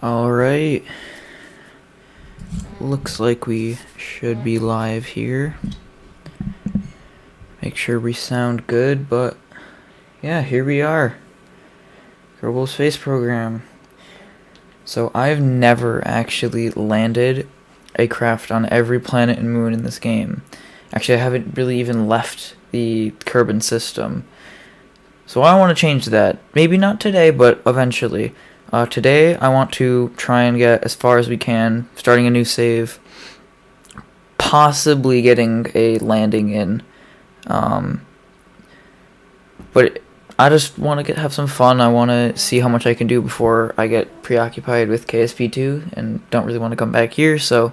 Alright, looks like we should be live here. Make sure we sound good, but yeah, here we are. Kerbal Space program. So I've never actually landed a craft on every planet and moon in this game. Actually, I haven't really even left the Kerbal system. So I want to change that. Maybe not today, but eventually. Today, I want to try and get as far as we can, starting a new save, possibly getting a landing in. But I just want to have some fun. I want to see how much I can do before I get preoccupied with KSP 2 and don't really want to come back here. So,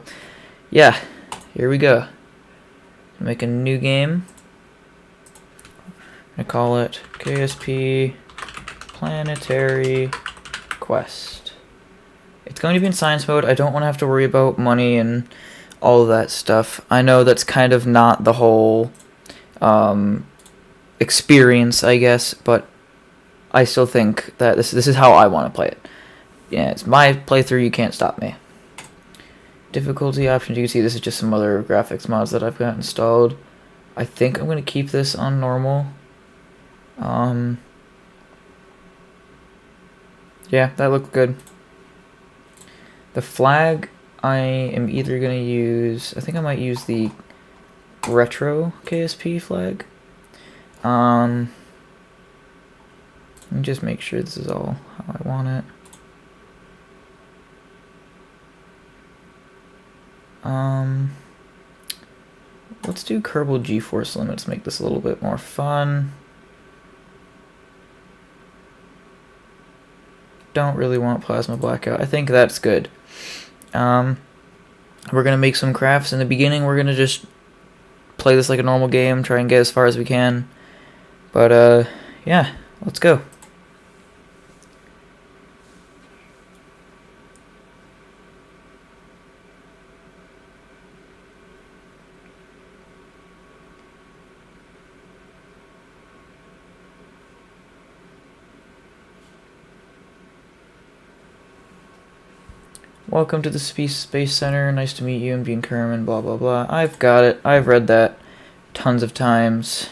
yeah, here we go. Make a new game. I call it KSP Planetary Quest. It's going to be in science mode. I don't want to have to worry about money and all of that stuff. I know that's kind of not the whole experience, I guess, but I still think that this is how I want to play it. Yeah, it's my playthrough. You can't stop me. Difficulty options. You can see this is just some other graphics mods that I've got installed. I think I'm going to keep this on normal. Yeah, that looked good. The flag, I am either going to use... I think I might use the retro KSP flag. Let me just make sure this is all how I want it. Let's do Kerbal G-force limits, make this a little bit more fun. Don't really want plasma blackout. I think that's good. We're gonna make some crafts. In the beginning, we're gonna just play this like a normal game, try and get as far as we can. But yeah, let's go. Welcome to the Space Center. Nice to meet you. I'm Gene Kerman. Blah, blah, blah. I've got it. I've read that tons of times.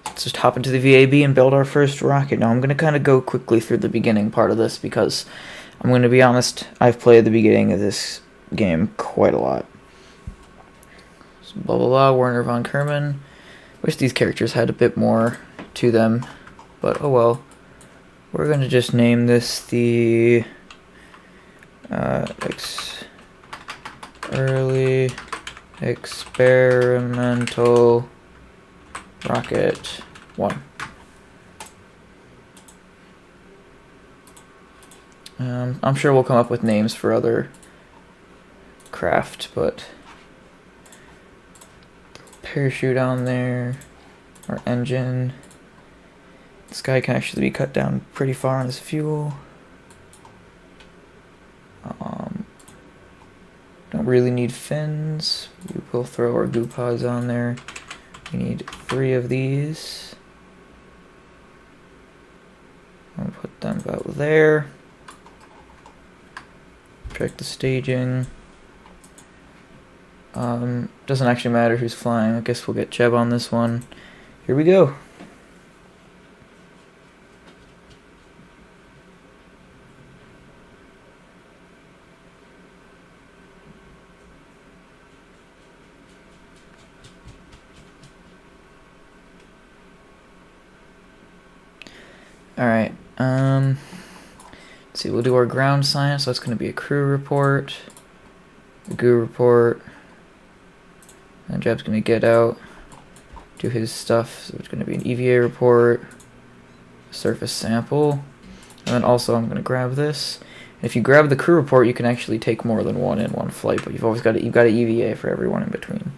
Let's just hop into the VAB and build our first rocket. Now, I'm going to kind of go quickly through the beginning part of this because I'm going to be honest, I've played the beginning of this game quite a lot. So, blah, blah, blah. Werner von Kerman. Wish these characters had a bit more to them, but oh well. We're going to just name this the... early experimental rocket 1. I'm sure we'll come up with names for other craft, but parachute on there, our engine. This guy can actually be cut down pretty far on his fuel. Don't really need fins. We will throw our goo pods on there. We need 3 of these. I'll put them about there. Check the staging. Doesn't actually matter who's flying. I guess we'll get Jeb on this one. Here we go. Alright, let's see, we'll do our ground science, so that's going to be a crew report, a goo report, and Jeb's going to get out, do his stuff, so it's going to be an EVA report, a surface sample, and then also I'm going to grab this. If you grab the crew report, you can actually take more than one in one flight, but you've got an EVA for everyone in between.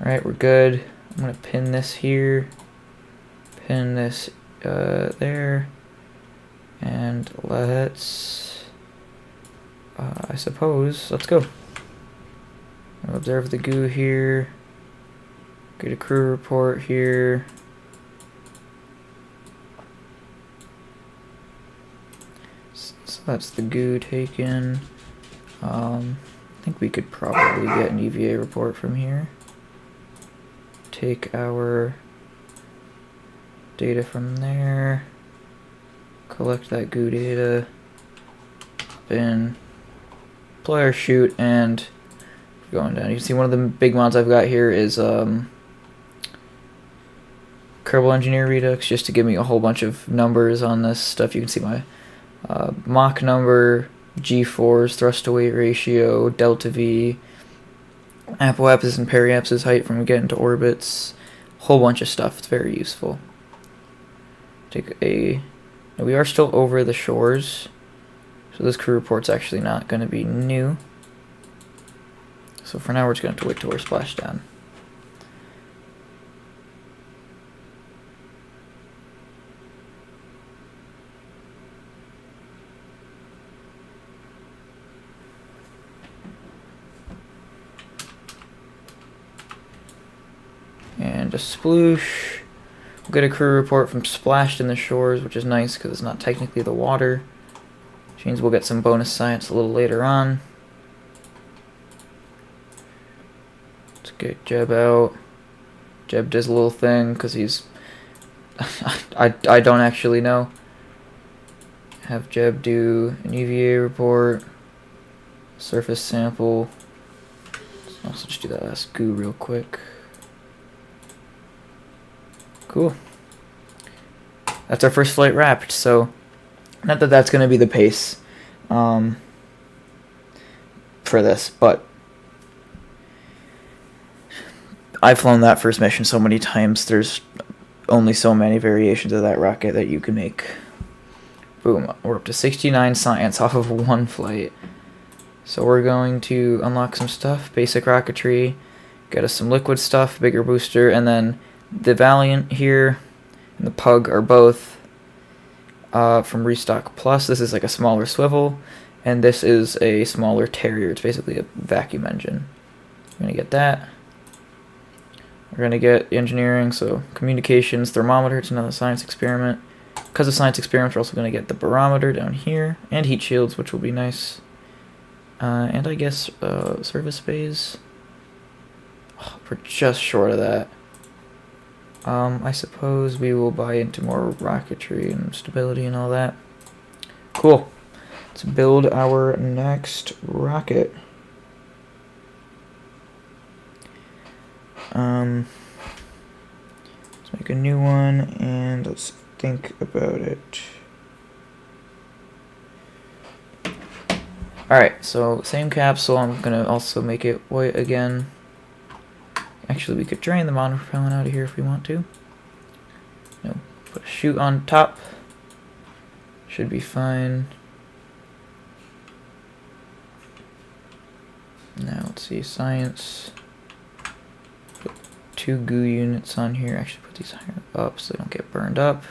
Alright, we're good. I'm going to pin this here, pin this there, and let's I suppose let's go. I'll observe the goo here, get a crew report here, That's the goo taken. I think we could probably get an EVA report from here. Take our data from there. Collect that goo data. Bin. Deploy our chute, and going down. You can see one of the big mods I've got here is Kerbal Engineer Redux, just to give me a whole bunch of numbers on this stuff. You can see my Mach number, G-force, thrust to weight ratio, delta V, apoapsis and periapsis height from getting to orbits, a whole bunch of stuff. It's very useful. Now we are still over the shores, so this crew report's actually not going to be new. So for now we're just going to have to wait till we're splashed down. And a sploosh. We'll get a crew report from Splashed in the Shores, which is nice because it's not technically the water. Which means we'll get some bonus science a little later on. Let's get Jeb out. Jeb does a little thing because he's... I don't actually know. Have Jeb do an EVA report. Surface sample. Let's also just do that last goo real quick. Cool. That's our first flight wrapped, so not that that's going to be the pace for this, but I've flown that first mission so many times. There's only so many variations of that rocket that you can make. Boom. We're up to 69 science off of one flight. So we're going to unlock some stuff. Basic rocketry. Get us some liquid stuff. Bigger booster. And then the Valiant here and the Pug are both from ReStock Plus. This is like a smaller swivel. And this is a smaller Terrier. It's basically a vacuum engine. We're going to get that. We're going to get engineering, so communications, thermometer, it's another science experiment. Because of science experiments, we're also going to get the barometer down here, and heat shields, which will be nice. And I guess service bays. Oh, we're just short of that. I suppose we will buy into more rocketry and stability and all that. Cool. Let's build our next rocket. Let's make a new one and let's think about it. Alright, so same capsule. I'm gonna also make it white again. Actually, we could drain the monopropellant out of here if we want to. No, put a chute on top. Should be fine. Now let's see, science. Put 2 goo units on here. Actually, put these higher up so they don't get burned up.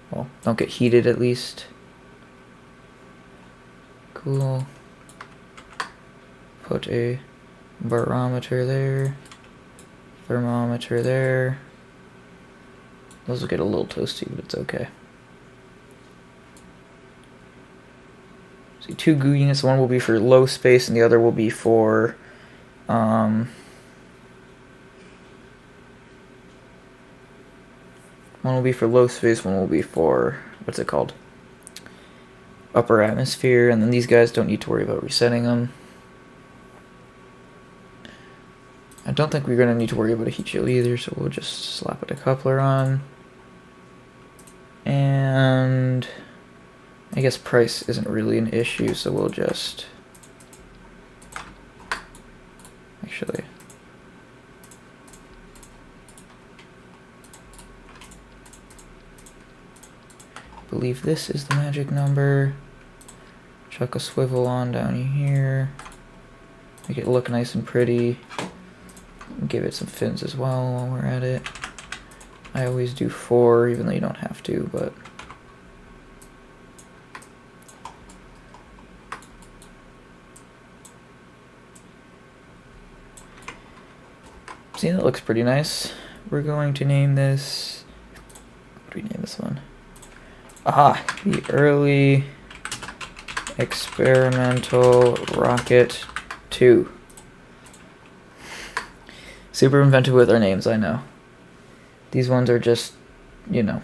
Well, don't get heated at least. Cool. Put a barometer there. Thermometer there. Those will get a little toasty, but it's okay. See, 2 goo units. One will be for low space, and the other will be for one will be for low space. One will be for what's it called? Upper atmosphere. And then these guys don't need to worry about resetting them. I don't think we're gonna need to worry about a heat shield either, so we'll just slap a decoupler on. And I guess price isn't really an issue, so we'll just actually believe this is the magic number. Chuck a swivel on down here. Make it look nice and pretty. Give it some fins as well while we're at it. I always do 4, even though you don't have to, but see, that looks pretty nice. We're going to name this, what do we name this one? Aha, the early Experimental Rocket 2. Super inventive with our names, I know. These ones are just, you know.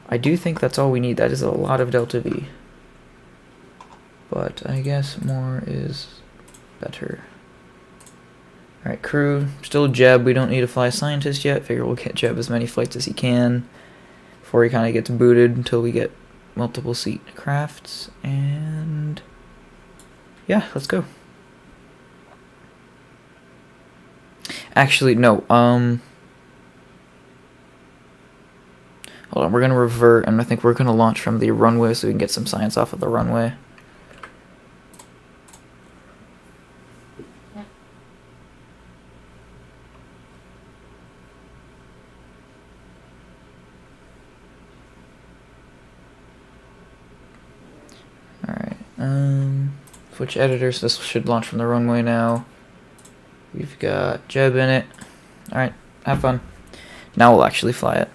I do think that's all we need. That is a lot of delta V. But I guess more is better. Alright, crew. Still Jeb. We don't need to fly scientist yet. Figure we'll get Jeb as many flights as he can before he kind of gets booted until we get multiple seat crafts. And yeah, let's go. Actually, no. Hold on, we're going to revert, and I think we're going to launch from the runway so we can get some science off of the runway. Alright, switch editors. This should launch from the runway now. We've got Jeb in it. Alright, have fun. Now we'll actually fly it.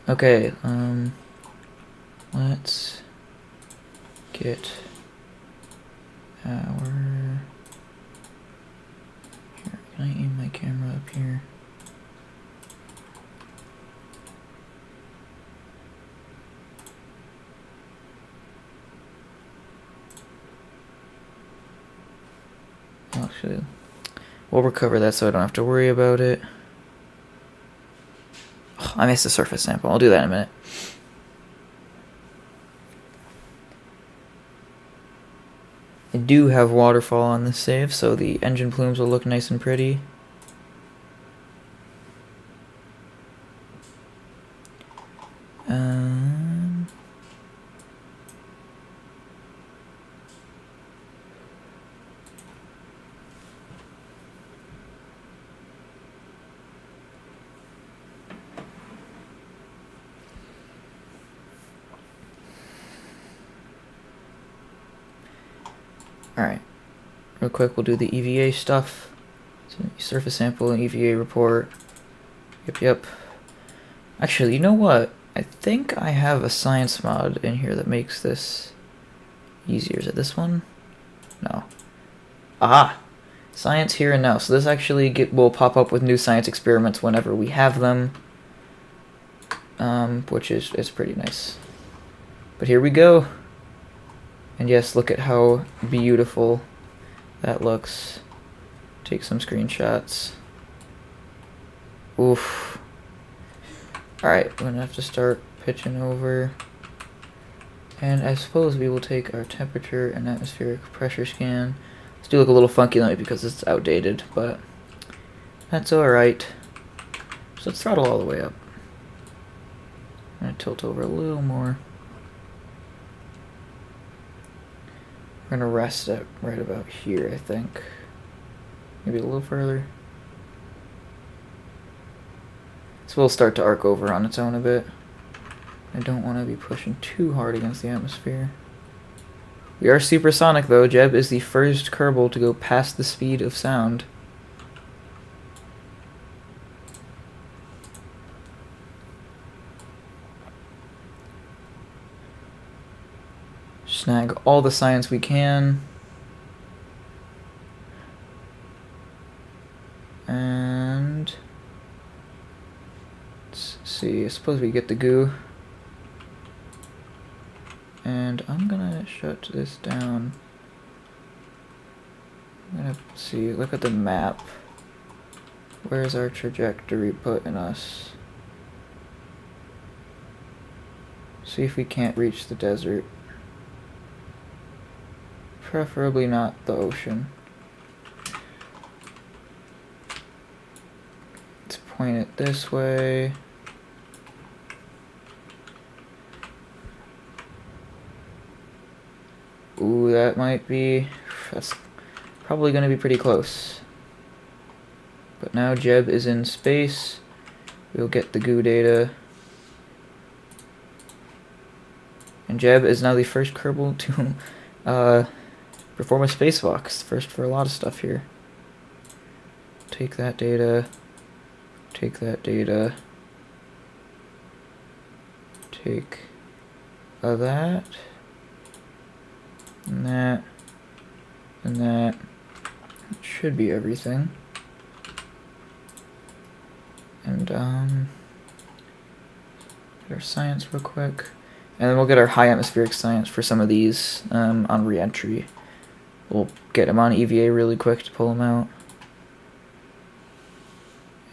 Okay, let's get our... Here, can I aim my camera up here? Actually, we'll recover that so I don't have to worry about it. Oh, I missed the surface sample. I'll do that in a minute. I do have waterfall on this save, so the engine plumes will look nice and pretty. Alright, real quick we'll do the EVA stuff. So surface sample and EVA report. Yep. Actually, you know what? I think I have a science mod in here that makes this easier. Is it this one? No. Aha! Science here and now. So this actually will pop up with new science experiments whenever we have them. Which is pretty nice. But here we go. And yes, look at how beautiful that looks. Take some screenshots. Oof. Alright, we're gonna have to start pitching over. And I suppose we will take our temperature and atmospheric pressure scan. It's do look a little funky on it because it's outdated, but that's alright. So let's throttle all the way up. I'm gonna tilt over a little more. We're gonna rest at right about here, I think. Maybe a little further. So we'll start to arc over on its own a bit. I don't want to be pushing too hard against the atmosphere. We are supersonic though. Jeb is the first Kerbal to go past the speed of sound. Snag all the science we can. And let's see, I suppose we get the goo. And I'm gonna shut this down. I'm gonna see, look at the map. Where's our trajectory putting us? See if we can't reach the desert. Preferably not the ocean. Let's point it this way. Ooh, that might be... That's probably going to be pretty close. But now Jeb is in space. We'll get the goo data. And Jeb is now the first Kerbal to perform a spacewalk. First for a lot of stuff here. Take that data. Take that data. Take that. And that. And that. Should be everything. And get our science real quick. And then we'll get our high atmospheric science for some of these on re-entry. We'll get them on EVA really quick to pull them out.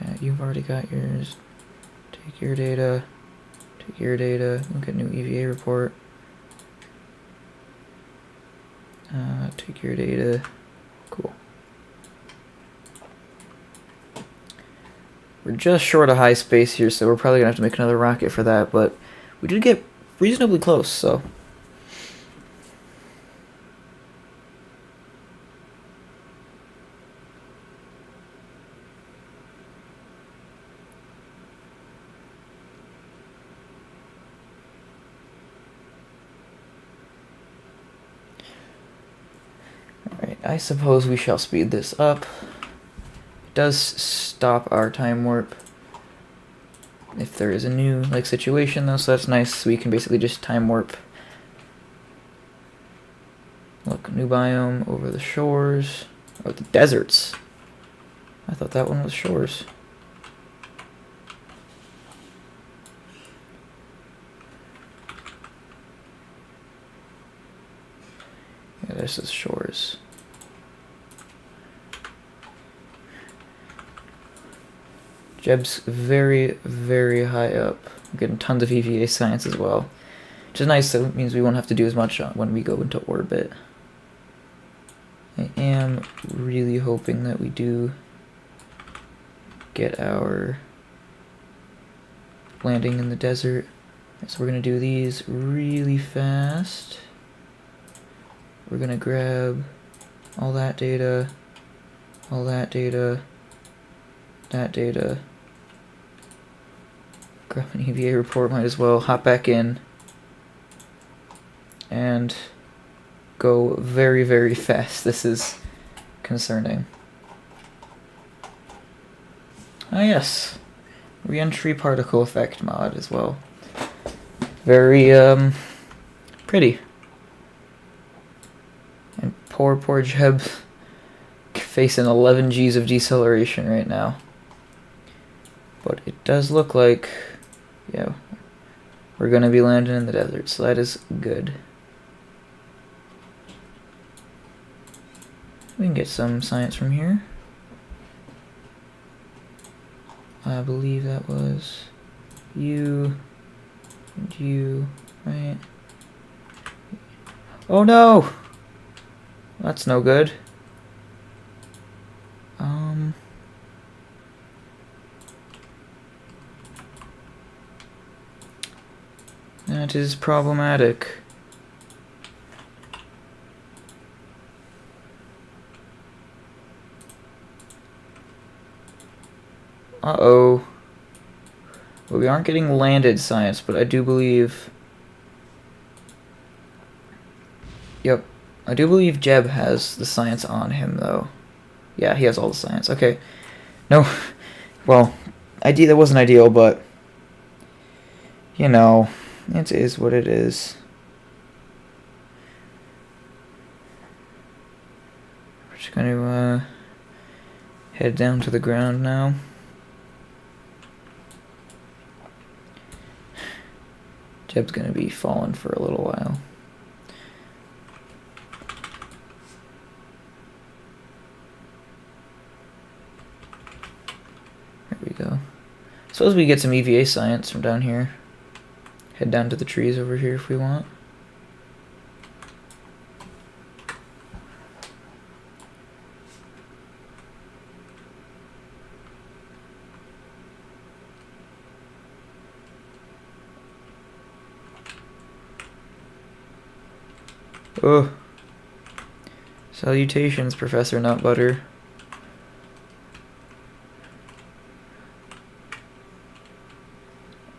Yeah, you've already got yours. Take your data. Take your data. We'll get a new EVA report. Take your data. Cool. We're just short of high space here, so we're probably going to have to make another rocket for that, but we did get reasonably close, so. Alright, I suppose we shall speed this up. Does stop our time warp if there is a new situation though, so that's nice. We can basically just time warp. Look, new biome over the shores. Oh, the deserts. I thought that one was shores. Yeah, this is shores. Jeb's very, very high up. I'm getting tons of EVA science as well. Which is nice, so it means we won't have to do as much when we go into orbit. I am really hoping that we do get our landing in the desert. So we're going to do these really fast. We're going to grab all that data, that data. Grab an EVA report, might as well hop back in and go very, very fast. This is concerning. Ah yes, re-entry particle effect mod as well. Very pretty. And poor Jeb facing 11 Gs of deceleration right now. But it does look like, yeah, we're going to be landing in the desert, so that is good. We can get some science from here. I believe that was you and you, right? Oh no! That's no good. That is problematic. Uh-oh. Well, we aren't getting landed science, but I do believe... Yep. I do believe Jeb has the science on him, though. Yeah, he has all the science. Okay. No. Well, that wasn't ideal, but... You know, it is what it is. We're just going to head down to the ground now. Jeb's going to be falling for a little while. There we go. Suppose we get some EVA science from down here. Head down to the trees over here if we want. Oh. Salutations, Professor Nutbutter.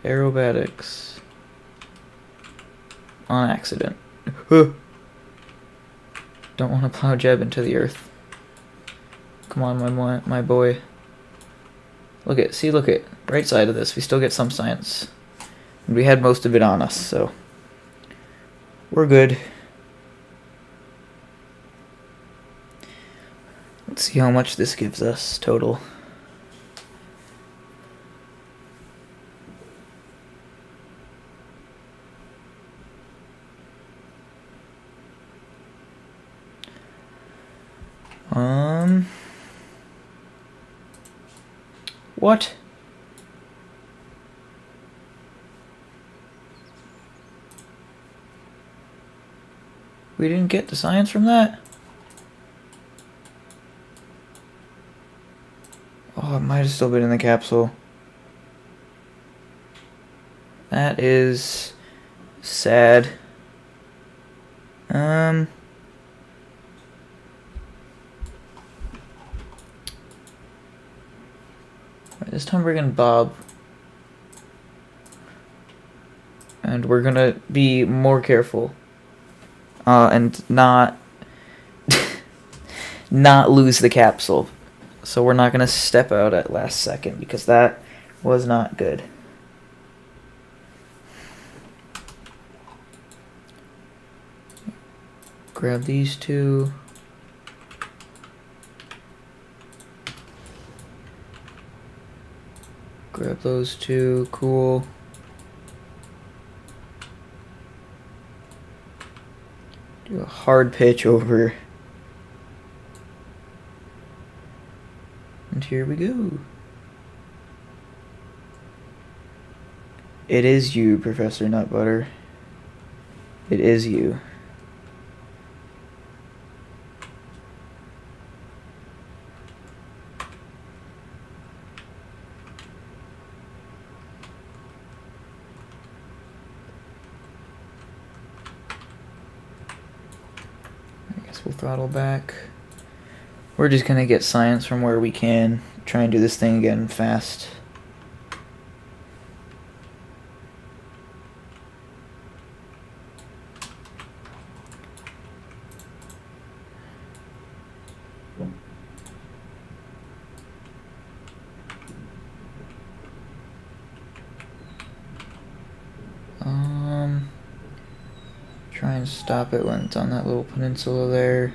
Aerobatics. on accident. Don't want to plow Jeb into the earth. Come on, my boy. Look at right side of this. We still get some science. And we had most of it on us, so we're good. Let's see how much this gives us total. What? We didn't get the science from that? Oh, it might have still been in the capsule. That is sad. This time we're gonna Bob. And we're gonna be more careful. And not not lose the capsule. So we're not gonna step out at last second because that was not good. Grab these two. Grab those two. Cool. Do a hard pitch over. And here we go. It is you, Professor Nutbutter. It is you. We'll throttle back. We're just gonna get science from where we can. Try and do this thing again fast. Try and stop it when it's on that little peninsula there.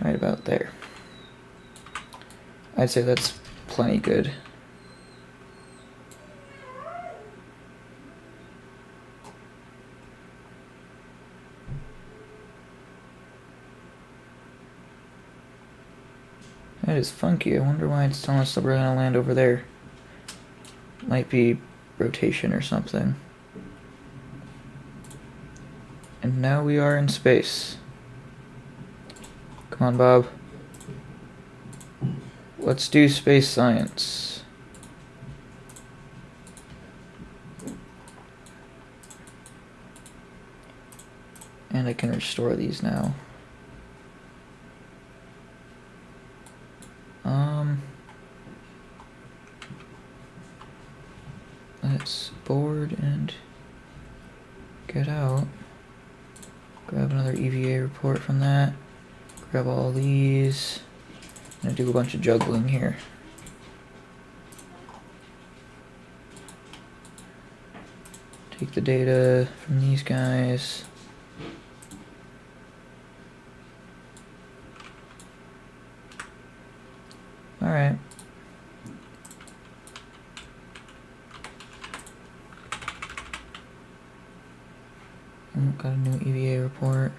Right about there. I'd say that's plenty good. That is funky. I wonder why it's telling us that we're gonna land over there. Might be rotation or something. And now we are in space. Come on, Bob. Let's do space science. And I can restore these now. Let's board and get out. Grab another EVA report from that. Grab all these. I'm gonna do a bunch of juggling here. Take the data from these guys. Alright. Got a new EVA report.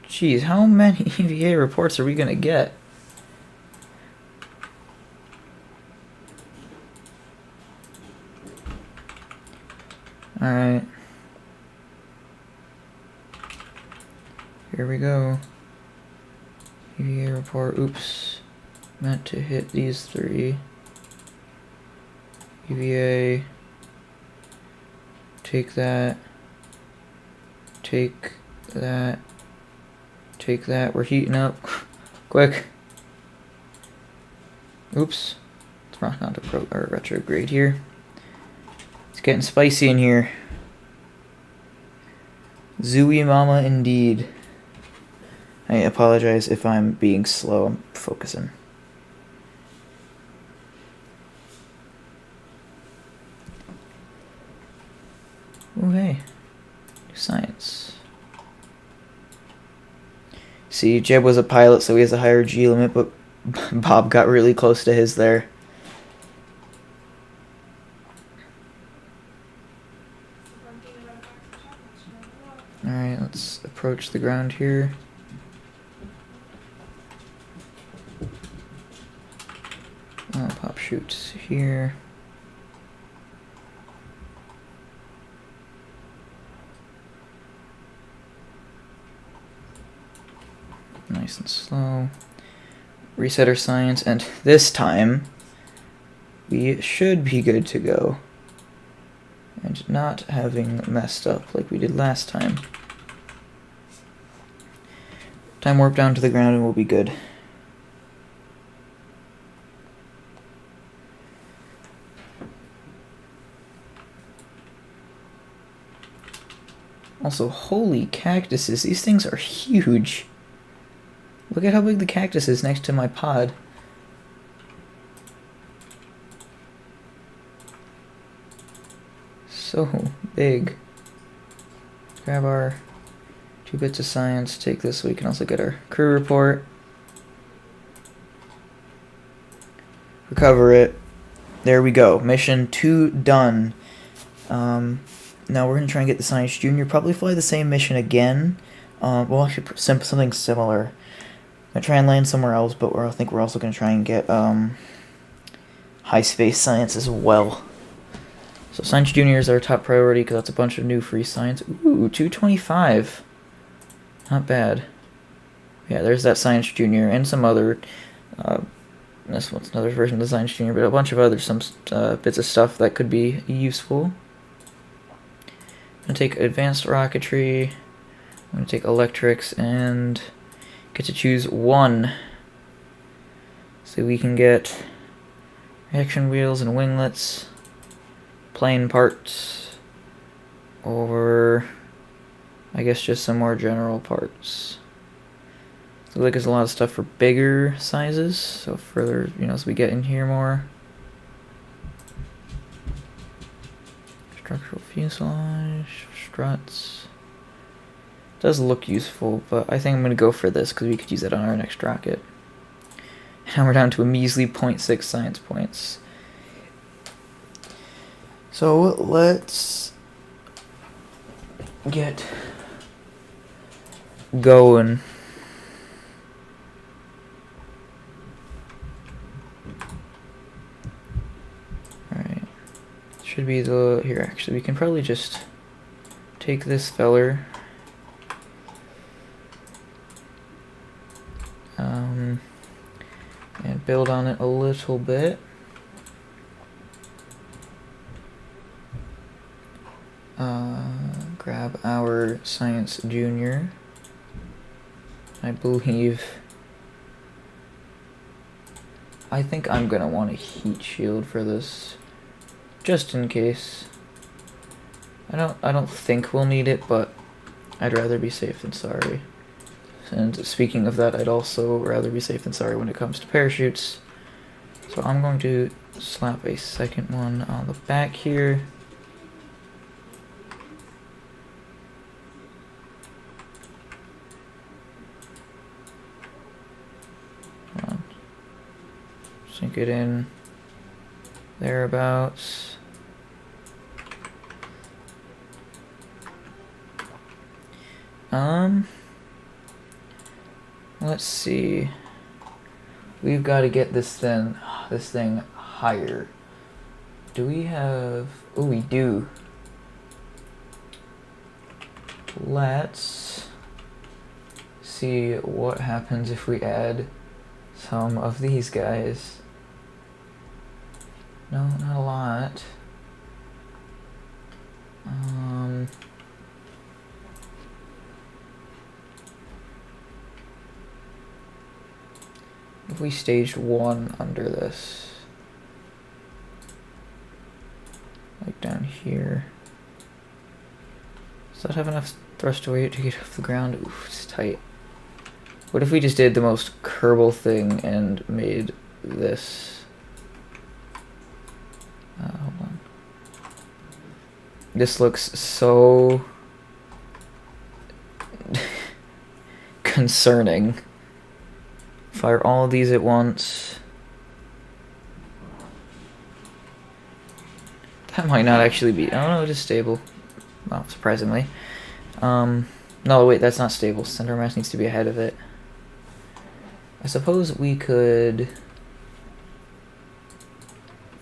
Jeez, how many EVA reports are we gonna get? Alright. Here we go. EVA report. Oops. Meant to hit these three. EVA. Take that. Take that. Take that. We're heating up. Quick. Oops. Let's rock onto retrograde here. It's getting spicy in here. Zooey mama indeed. I apologize if I'm being slow. I'm focusing. Oh hey. New science. See, Jeb was a pilot, so he has a higher G limit, but Bob got really close to his there. Alright, let's approach the ground here. Pop shoots here. Nice and slow. Reset our science, and this time we should be good to go. And not having messed up like we did last time. Time warp down to the ground and we'll be good. Also, holy cactuses, these things are huge. Look at how big the cactus is next to my pod. So big. Grab our 2 bits of science, take this so we can also get our crew report. Recover it. There we go. Mission 2 done. Now we're going to try and get the Science Junior. Probably fly the same mission again. Well, actually, something similar. I'm going to try and land somewhere else, but I think we're also going to try and get high space science as well. So Science Junior is our top priority because that's a bunch of new free science. Ooh, 225. Not bad. Yeah, there's that Science Junior and some other... this one's another version of the Science Junior, but a bunch of other bits of stuff that could be useful. I'm going to take advanced rocketry. I'm going to take electrics and get to choose one. So we can get reaction wheels and winglets, plane parts, or I guess just some more general parts. Looks like there's a lot of stuff for bigger sizes, so further, as we get in here more. Structural fuselage, struts. Does look useful, but I think I'm going to go for this because we could use it on our next rocket. Now we're down to a measly 0.6 science points. So let's get going. Alright. Should be here actually. We can probably just take this feller. And build on it a little bit. Grab our Science Junior. I think I'm gonna want a heat shield for this, just in case. I don't think we'll need it, but I'd rather be safe than sorry. And speaking of that, I'd also rather be safe than sorry when it comes to parachutes. So I'm going to slap a second one on the back here. Sink it in thereabouts. Let's see. We've got to get this thing higher. Do we have... Oh, we do. Let's see what happens if we add some of these guys. No, not a lot. If we staged 1 under this, like down here, does that have enough thrust weight to get off the ground? Oof, it's tight. What if we just did the most Kerbal thing and made this? Hold on. This looks so concerning. Fire all of these at once. That might not actually be. Oh no, it is stable. Well, surprisingly. No, wait, that's not stable. Center mass needs to be ahead of it. I suppose we could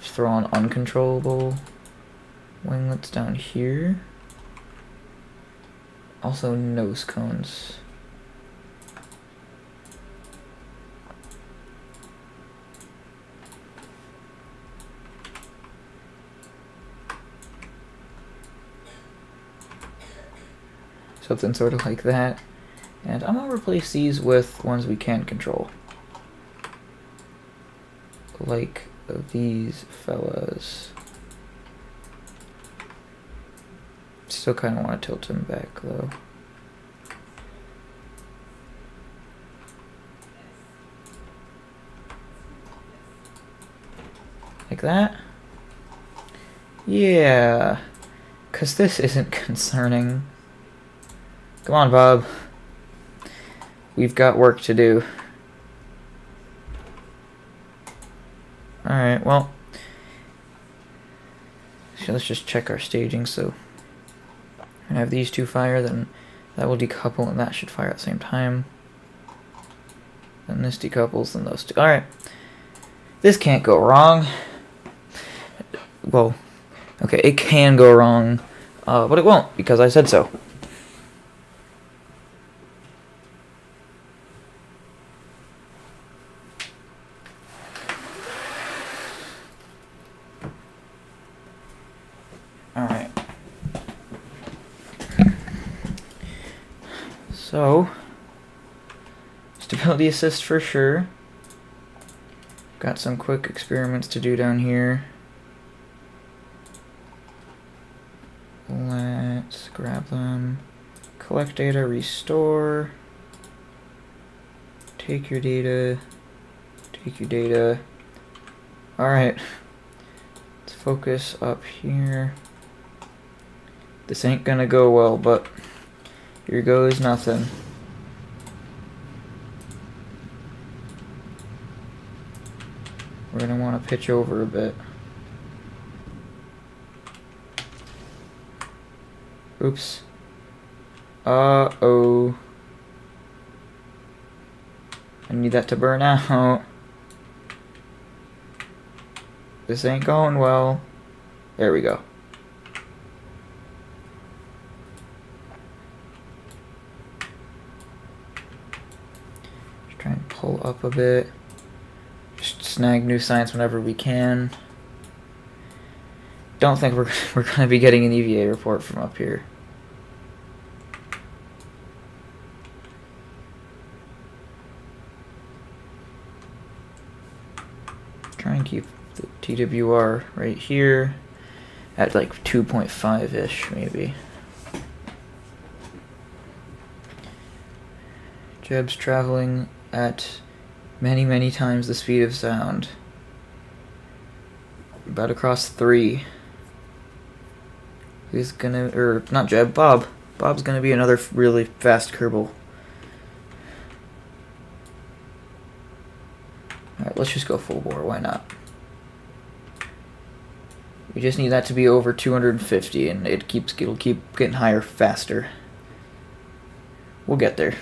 throw on uncontrollable winglets down here. Also nose cones. Something sort of like that. And I'm gonna replace these with ones we can control. Like these fellas. Still kind of want to tilt him back though. Like that? Yeah. 'Cause this isn't concerning. Come on, Bob. We've got work to do. Alright, well. So let's just check our staging. So I have these two fire, then that will decouple and that should fire at the same time. Then this decouples, then those two. Alright. This can't go wrong. Well, okay, it can go wrong, but it won't because I said so. Alright. So, stability assist for sure. Got some quick experiments to do down here. Let's grab them. Collect data, restore. Take your data. Take your data. Alright. Let's focus up here. This ain't gonna go well, but here goes nothing. We're gonna want to pitch over a bit. Oops. Uh-oh. I need that to burn out. This ain't going well. There we go. Just try and pull up a bit. Just snag new science whenever we can. Don't think we're going to be getting an EVA report from up here. Try and keep the TWR right here at like 2.5-ish maybe. Jeb's traveling at many, many times the speed of sound. About to cross 3. He's gonna, or not Jeb, Bob. Bob's gonna be another really fast Kerbal. Alright, let's just go full bore, why not? We just need that to be over 250 and it'll keep getting higher faster. We'll get there.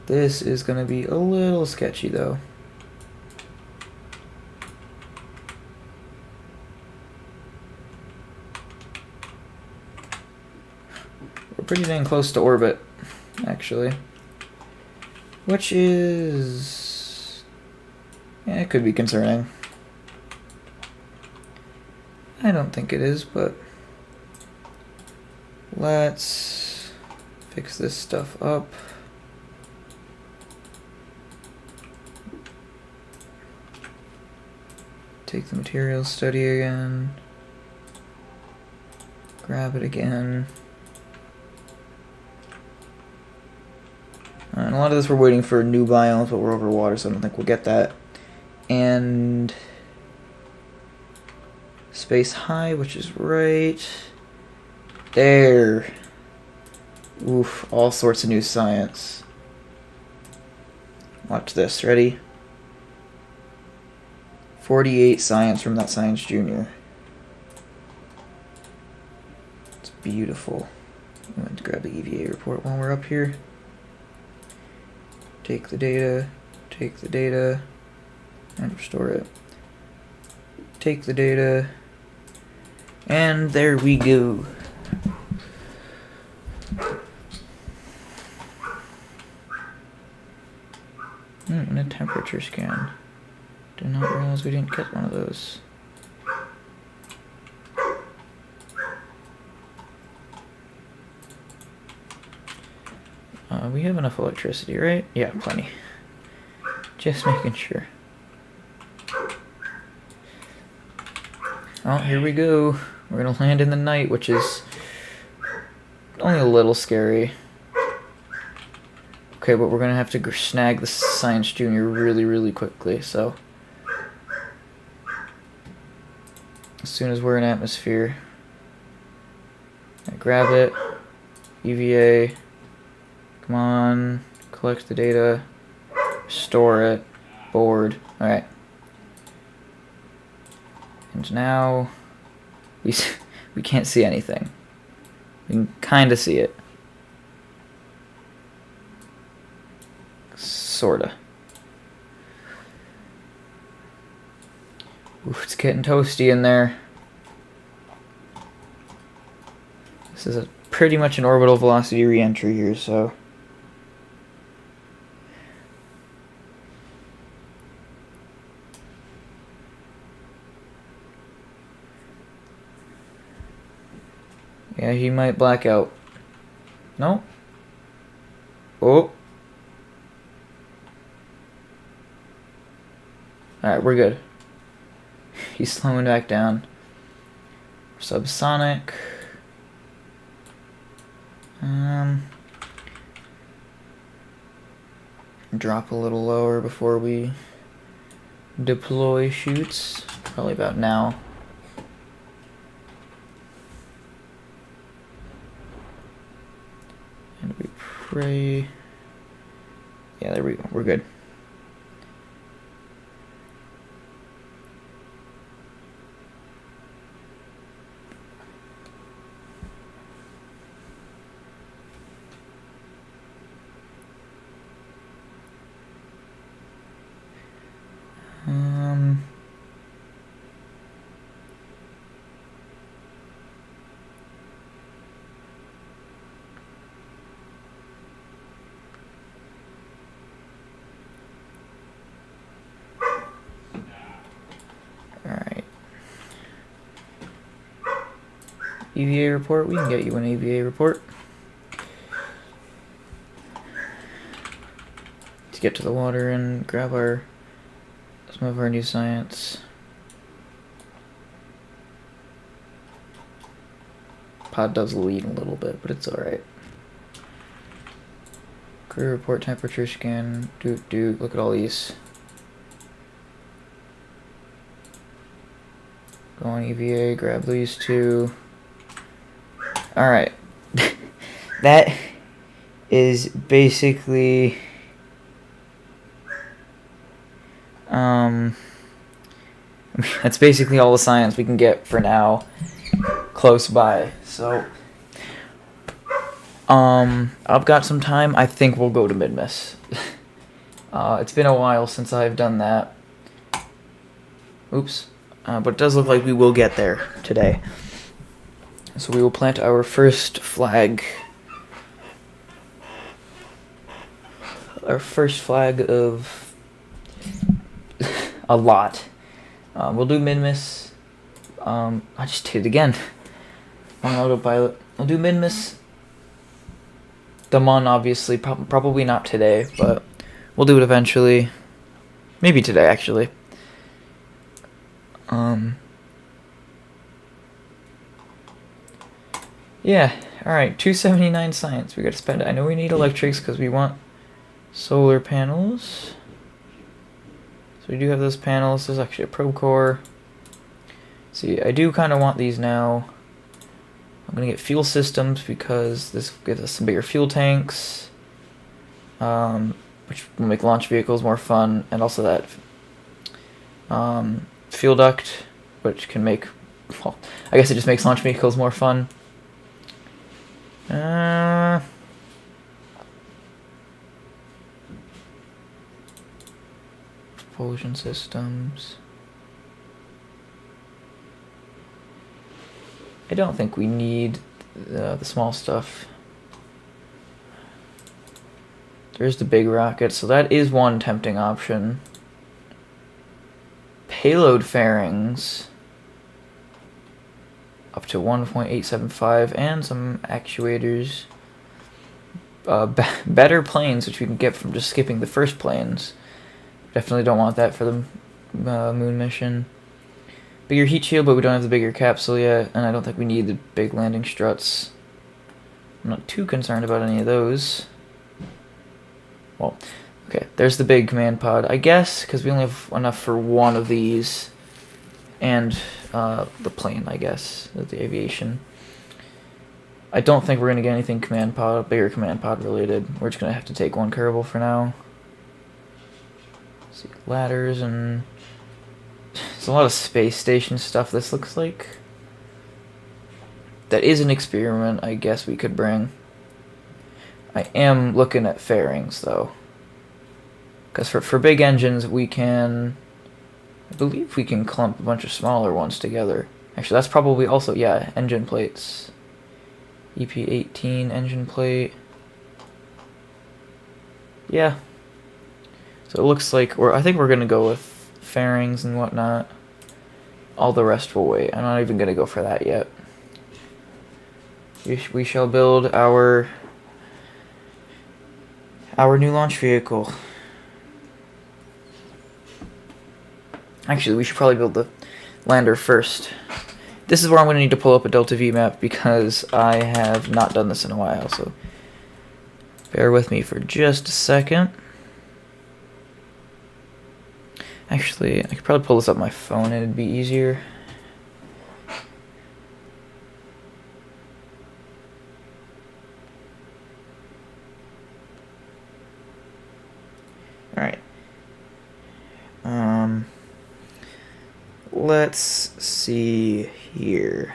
This is gonna be a little sketchy though. We're pretty dang close to orbit, actually. Which is It could be concerning. I don't think it is, but let's fix this stuff up. Take the materials study again. Grab it again. And a lot of this we're waiting for new biomes, but we're over water, so I don't think we'll get that. And space high, which is right there. Oof, all sorts of new science. Watch this, ready? 48 science from that science junior. It's beautiful. I'm going to grab the EVA report while we're up here. Take the data, and restore it. Take the data, and there we go. And a temperature scan. Did not realize we didn't get one of those. We have enough electricity, right? Yeah, plenty. Just making sure. Oh, here we go. We're gonna land in the night, which is only a little scary. Okay, but we're gonna have to snag the Science Junior really quickly, so as soon as we're in atmosphere, I grab it, EVA, come on, collect the data, store it, board, alright. And now, we can't see anything. We can kinda see it. Sorta. Oof, it's getting toasty in there. This is pretty much an orbital velocity re-entry here, so yeah, he might black out. No? Oh. Alright, we're good. He's slowing back down. Subsonic. Drop a little lower before we deploy chutes. Probably about now. And we pray. Yeah, there we go. We're good. Alright. EVA report, we can get you an EVA report. Let's get to the water and grab some of our new science. Pod does lean a little bit, but it's alright. Crew report, temperature scan, look at all these. Go on EVA, grab these two. Alright. That is basically that's basically all the science we can get for now close by. So I've got some time. I think we'll go to Mid-Miss. It's been a while since I've done that. Oops. But it does look like we will get there today. So we will plant our first flag. Our first flag of a lot. We'll do Minmus. I just did it again on autopilot. We'll do Minmus. The Mon, obviously, probably not today, but we'll do it eventually. Maybe today, actually. Yeah, alright, 279 science. We gotta spend it. I know we need electrics because we want solar panels. So we do have those panels. There's actually a probe core. See, I do kind of want these now. I'm gonna get fuel systems because this gives us some bigger fuel tanks, which will make launch vehicles more fun, and also that fuel duct, which can make, well, I guess it just makes launch vehicles more fun. Propulsion systems. I don't think we need the small stuff. There's the big rocket, so that is one tempting option. Payload fairings. Up to 1.875, and some actuators. Better planes, which we can get from just skipping the first planes. Definitely don't want that for the moon mission. Bigger heat shield, but we don't have the bigger capsule yet, and I don't think we need the big landing struts. I'm not too concerned about any of those. Well, okay, there's the big command pod, I guess, because we only have enough for one of these, and the plane, I guess, the aviation. I don't think we're going to get anything bigger command pod related. We're just going to have to take one Kerbal for now. Let's see, ladders and... There's a lot of space station stuff, this looks like. That is an experiment I guess we could bring. I am looking at fairings, though. Because for big engines, we can... I believe we can clump a bunch of smaller ones together. Actually, that's probably also... Yeah, engine plates. EP18 engine plate. Yeah. So it looks like... I think we're going to go with fairings and whatnot. All the rest will wait. I'm not even going to go for that yet. We shall build our new launch vehicle. Actually, we should probably build the lander first. This is where I'm going to need to pull up a Delta V map because I have not done this in a while, so bear with me for just a second. Actually, I could probably pull this up on my phone and it'd be easier. Alright. Let's see here.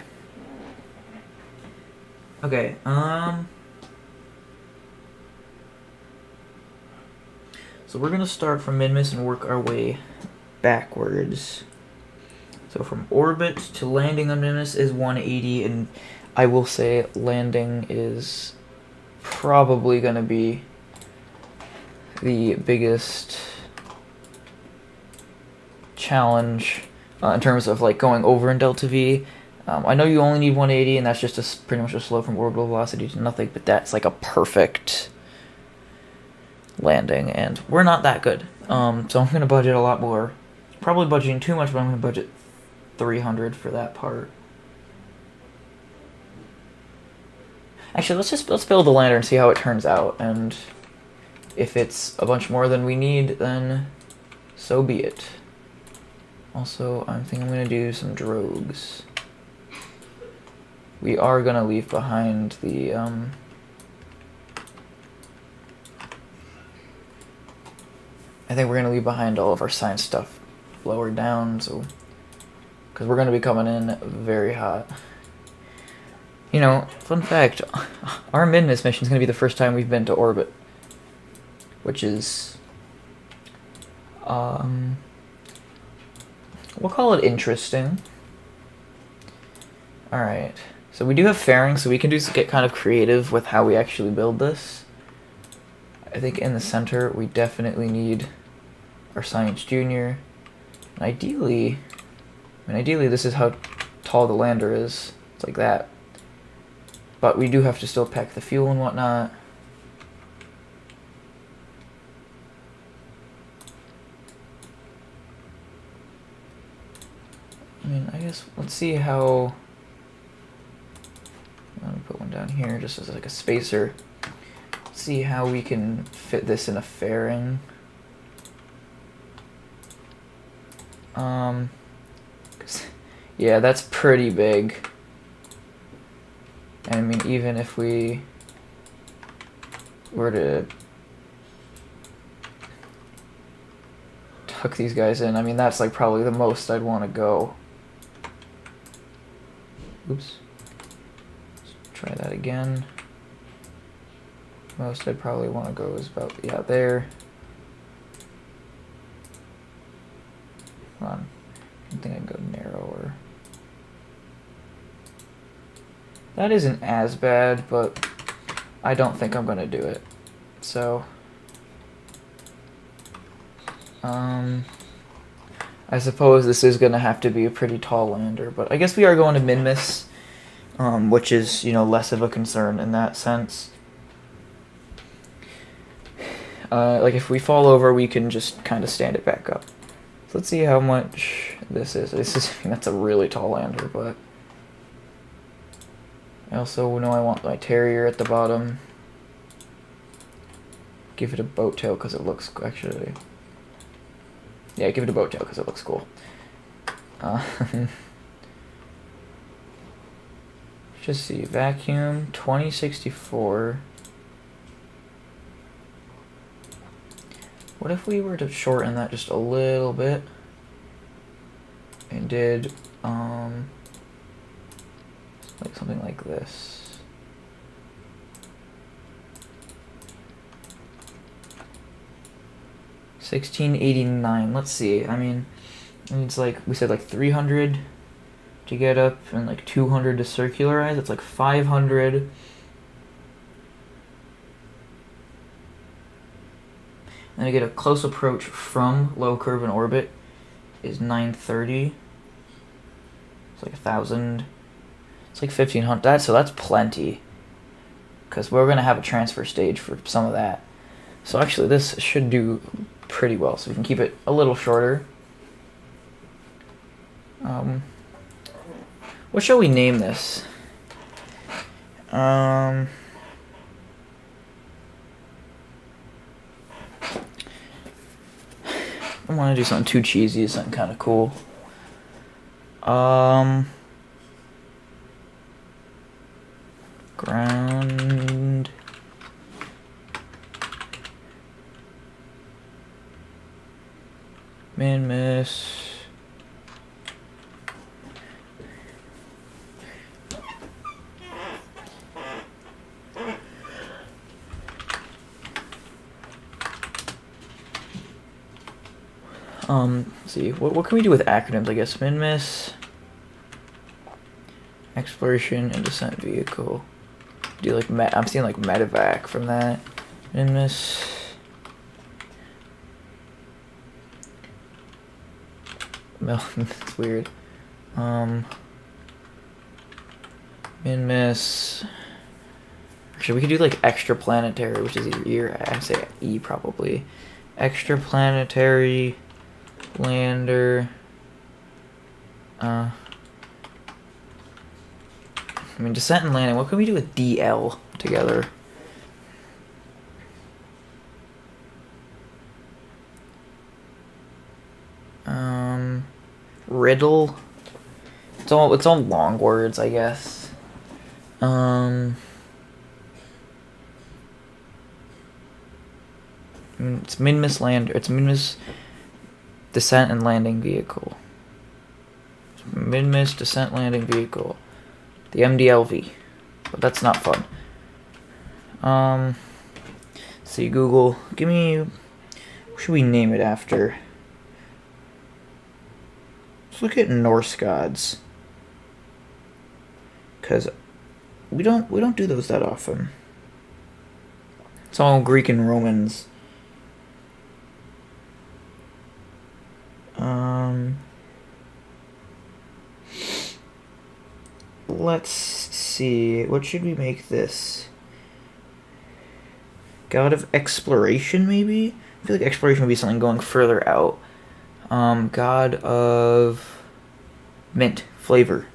Okay, so we're gonna start from Minmus and work our way backwards. So from orbit to landing on Minmus is 180, and I will say landing is probably gonna be the biggest challenge in terms of like going over in Delta V. I know you only need 180, and that's just pretty much a slow from orbital velocity to nothing, but that's like a perfect landing, and we're not that good. So I'm going to budget a lot more. Probably budgeting too much, but I'm going to budget 300 for that part. Actually, let's build the lander and see how it turns out, and if it's a bunch more than we need, then so be it. Also, I think I'm going to do some drogues. We are going to leave behind the I think we're going to leave behind all of our science stuff lower down, so because we're going to be coming in very hot. You know, fun fact, our Minmus mission is going to be the first time we've been to orbit, which is, we'll call it interesting. Alright, so we do have fairings, so we can get kind of creative with how we actually build this. I think in the center we definitely need our Science Junior. Ideally, ideally this is how tall the lander is. It's like that. But we do have to still pack the fuel and whatnot. I mean, I guess let's see how. Let me put one down here just as like a spacer. See how we can fit this in a fairing. Yeah, that's pretty big. I mean, even if we were to tuck these guys in, I mean, that's like probably the most I'd want to go. Oops. Let's try that again. Most I'd probably want to go is about, yeah, there. Come on. I think I can go narrower. That isn't as bad, but I don't think I'm gonna do it. So, I suppose this is gonna have to be a pretty tall lander, but I guess we are going to Minmus, which is, you know, less of a concern in that sense. Like if we fall over, we can just kind of stand it back up. So let's see how much this is. This is, I mean, that's a really tall lander, but I also know I want my Terrier at the bottom. Give it a boat tail because it looks, actually, yeah, give it a boat tail because it looks cool. Just see, vacuum 2064. What if we were to shorten that just a little bit and did like something like this? $16.89. Let's see. I mean, it's like we said, like 300 to get up and like 200 to circularize. It's like 500. And to get a close approach from low curve and orbit is 930. It's like 1,000. It's like 1,500. So that's plenty. Because we're going to have a transfer stage for some of that. So actually this should do pretty well. So we can keep it a little shorter. What shall we name this? I don't want to do something too cheesy, something kind of cool. Ground. Minmus. Let's see, what can we do with acronyms? I guess Minmus, exploration and descent vehicle. Do like I'm seeing like medevac from that. Minmus. No, it's weird. Minmus. Actually, we could do like extraplanetary, which is I say E probably. Extraplanetary lander. I mean, descent and landing. What can we do with DL together? Riddle. It's all long words, I guess. It's Minmus lander. It's Minmus descent and landing vehicle. Minmus descent landing vehicle. The MDLV. But that's not fun. See, Google, give me, what should we name it after? Let's look at Norse gods. Cause we don't do those that often. It's all Greek and Romans. let's see. What should we make this? God of Exploration, maybe? I feel like Exploration would be something going further out. God of Mint, flavor.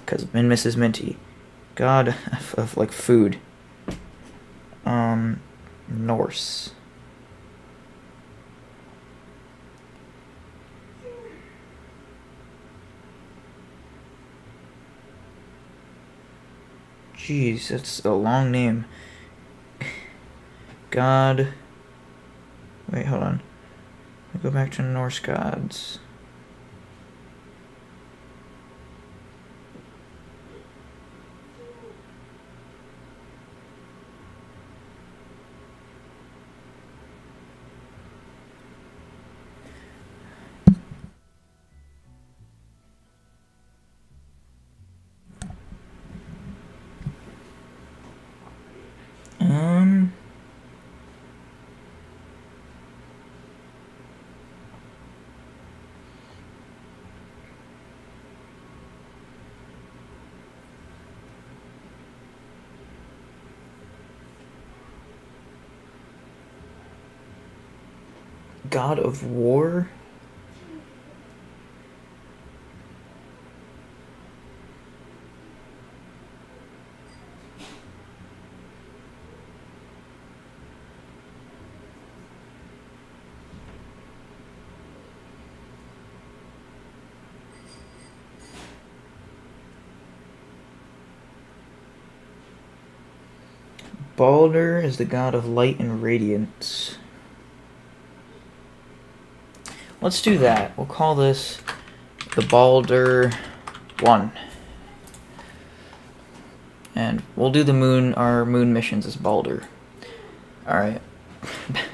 Because Min misses minty. God of like food. Norse. Jeez, that's a long name. God. Wait, hold on. Go back to Norse gods. God of War? Balder is the god of light and radiance. Let's do that. We'll call this the Balder 1. And we'll do the moon, our moon missions as Balder. Alright.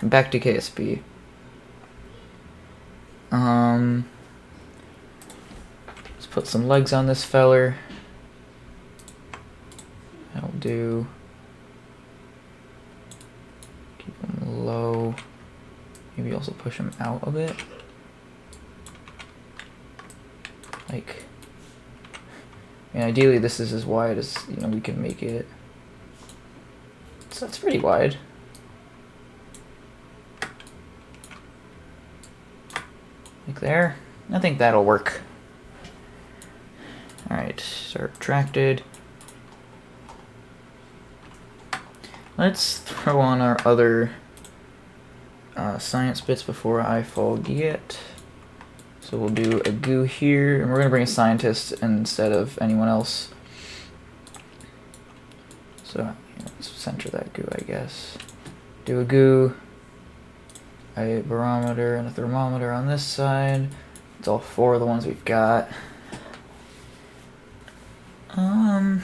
Back to KSP. Let's put some legs on this feller. That'll do. Keep him low. Maybe also push him out a bit. Like, I mean, ideally this is as wide as, we can make it. So that's pretty wide. Like there. I think that'll work. Alright, start retracted. Let's throw on our other science bits before I forget. So we'll do a goo here, and we're going to bring a scientist instead of anyone else. So let's center that goo, I guess. Do a goo, a barometer, and a thermometer on this side. It's all 4 of the ones we've got. Power.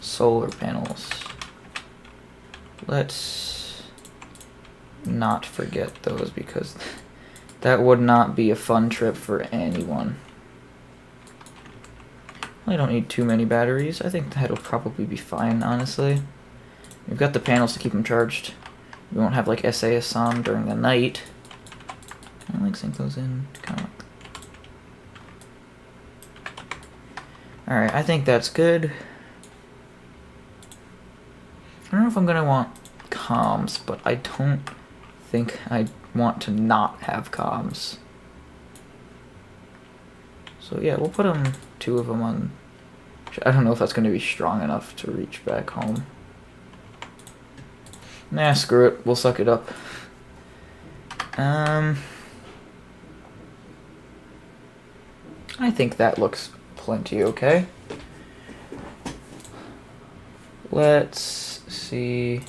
Solar panels. Let's not forget those, because that would not be a fun trip for anyone. I don't need too many batteries. I think that'll probably be fine, honestly. We've got the panels to keep them charged. We won't have like SAS on during the night. I like sync those in. Alright, I think that's good. I don't know if I'm gonna want comms, but I don't think I want to not have comms. So yeah, we'll put 2 of them on. I don't know if that's gonna be strong enough to reach back home. Nah, screw it. We'll suck it up. I think that looks plenty okay. Let's see.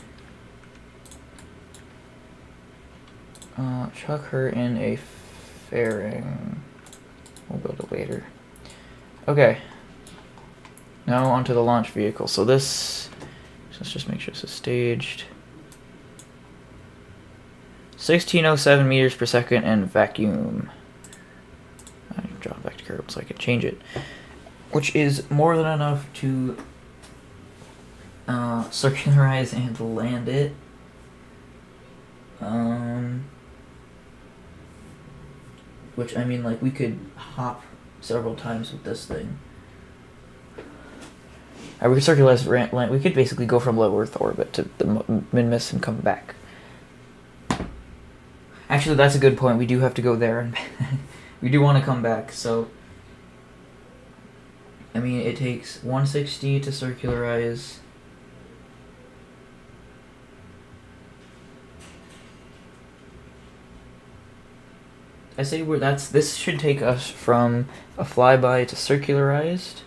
Chuck her in a fairing. We'll build it later. Okay. Now onto the launch vehicle. So this, let's just make sure this is staged. 1607 meters per second and vacuum. I drop back to Kerbal so I can change it, which is more than enough to circularize and land it. Which, I mean, like, we could hop several times with this thing. We could circularize land. We could basically go from low Earth orbit to the Minmus and come back. Actually, that's a good point. We do have to go there, and we do want to come back. So, I mean, it takes 160 to circularize. I say this should take us from a flyby to circularized,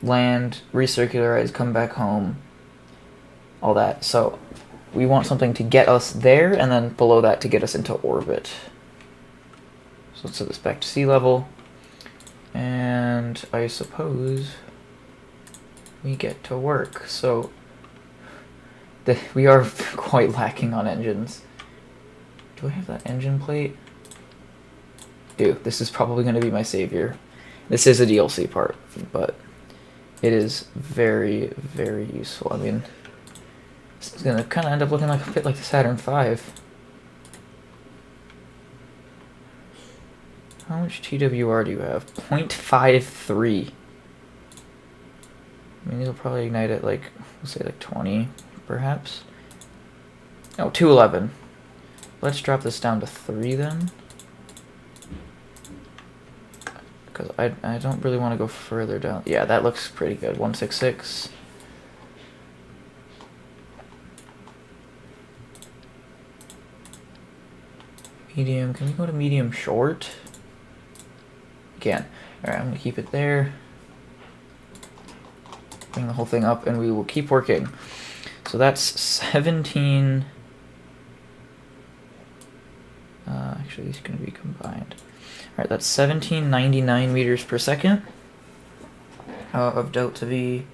land, recircularize, come back home, all that. So we want something to get us there, and then below that to get us into orbit. So let's set this back to sea level, and I suppose we get to work. So we are quite lacking on engines. Do I have that engine plate? Do. This is probably going to be my savior. This is a DLC part, but it is very, very useful. I mean, this is going to kind of end up looking like a bit like the Saturn V. How much TWR do you have? 0.53. I mean, these will probably ignite at like, we'll say like 20, perhaps. No, 211. Let's drop this down to 3 then. Because I don't really want to go further down. Yeah, that looks pretty good. 166. Medium. Can we go to medium short? We can. Alright, I'm going to keep it there. Bring the whole thing up, and we will keep working. So that's 17... actually, these are going to be combined. Alright, that's 1799 meters per second of delta V,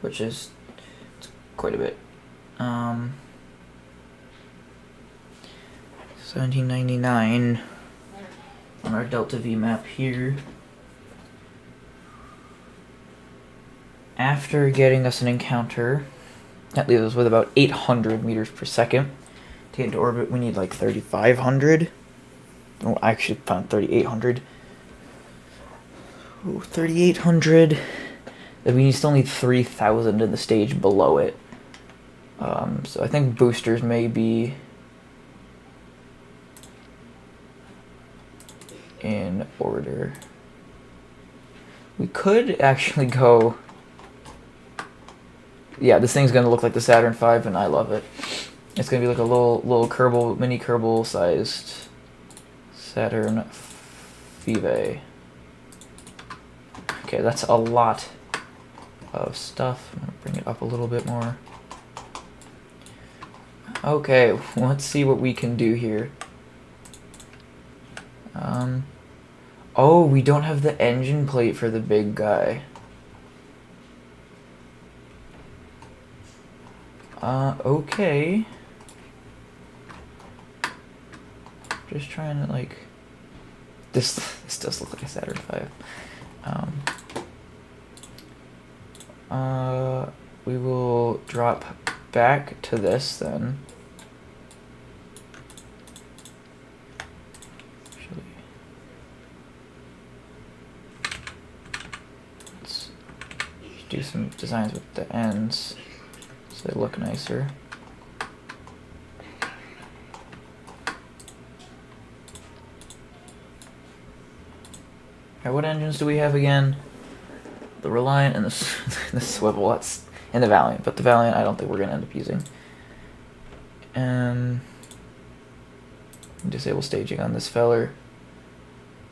which is quite a bit. 1799 on our delta V map here. After getting us an encounter, that leaves us with about 800 meters per second. To get into orbit, we need like 3,500. Oh, I actually found 3,800. Oh, 3,800. Then we still need 3,000 in the stage below it. So I think boosters may be in order. We could actually go... Yeah, this thing's going to look like the Saturn V, and I love it. It's going to be like a little Kerbal, mini Kerbal-sized Saturn V. Okay, that's a lot of stuff. I'm going to bring it up a little bit more. Okay, let's see what we can do here. Oh, we don't have the engine plate for the big guy. Okay. Just trying to, like... This does look like a Saturn V. We will drop back to this, then. Actually... Let's do some designs with the ends, so they look nicer. Alright, what engines do we have again? The Reliant and the Swivel, that's and the Valiant, but the Valiant I don't think we're going to end up using. Disable staging on this feller.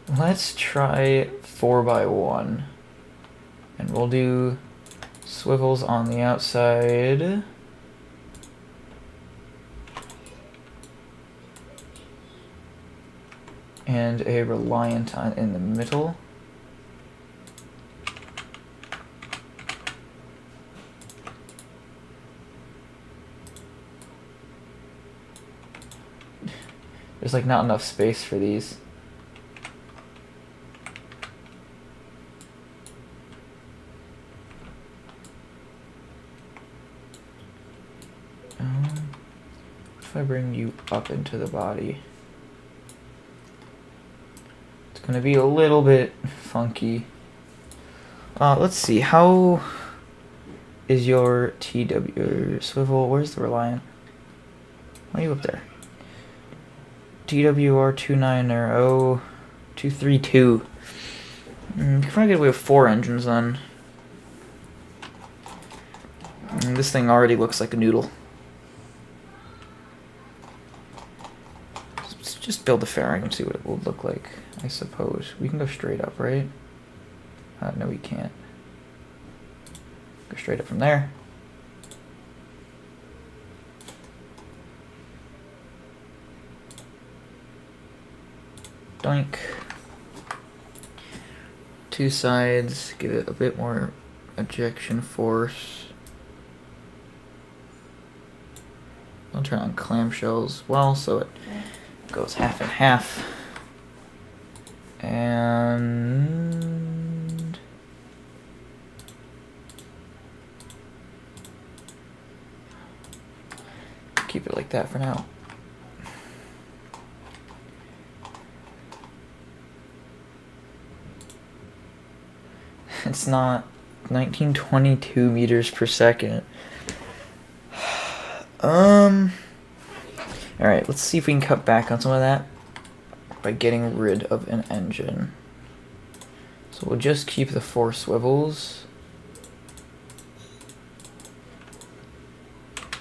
Let's try 4x1. And we'll do swivels on the outside. And a Reliant on in the middle. There's like not enough space for these. If I bring you up into the body. gonna be a little bit funky. Let's see, how is your TW swivel? Where's the Reliant? Why are you up there? TWR290-232. You can probably get away with 4 engines then. This thing already looks like a noodle. Let's just build the fairing and see what it will look like, I suppose. We can go straight up, right? No, we can't. Go straight up from there. Doink. 2 sides, give it a bit more ejection force. I'll turn on clamshells as well, so it goes half and half. And keep it like that for now. It's not 1922 meters per second. Alright, let's see if we can cut back on some of that by getting rid of an engine. So we'll just keep the 4 swivels.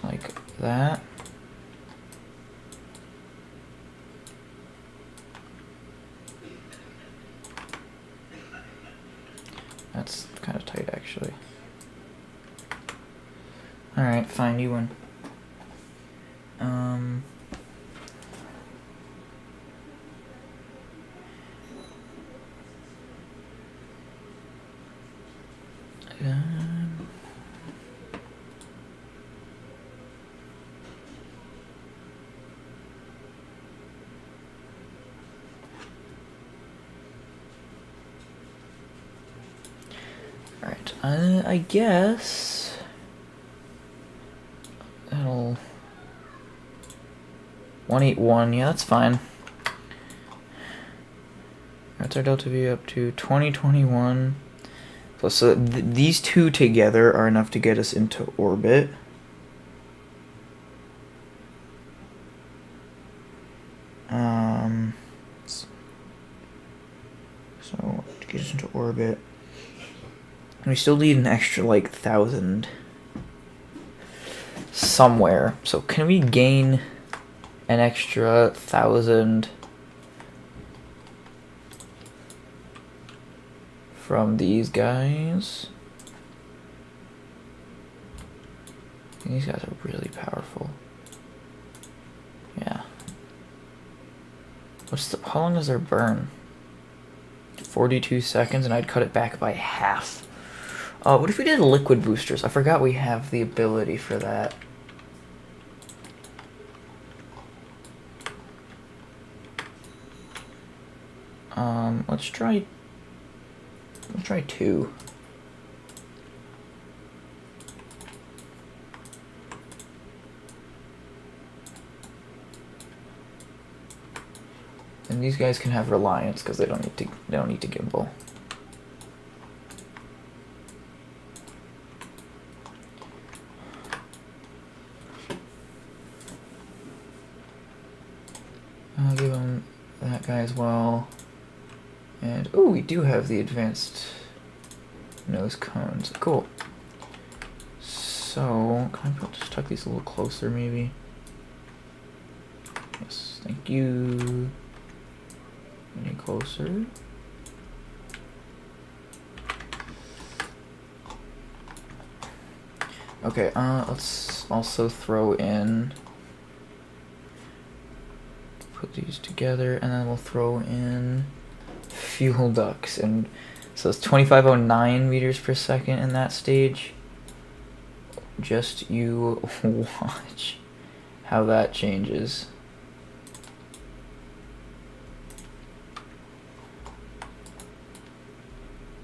Like that. That's kind of tight, actually. Alright, fine, you win. Alright, I guess that'll 181, yeah, that's fine. That's our delta V up to 2021. So these 2 together are enough to get us into orbit. So to get us into orbit, and we still need an extra like 1,000 somewhere. So can we gain an extra 1,000 from these guys? These guys are really powerful. Yeah. How long does their burn? 42 seconds, and I'd cut it back by half. What if we did liquid boosters? I forgot we have the ability for that. Let's try 2. And these guys can have reliance because they don't need to gimbal. I'll give them that guy as well. And oh, we do have the advanced nose cones. Cool. So can I just tuck these a little closer, maybe? Yes, thank you. Any closer? Okay, let's also throw in, put these together, and then we'll throw in fuel ducts. And so it's 2509 meters per second in that stage. Just you watch how that changes.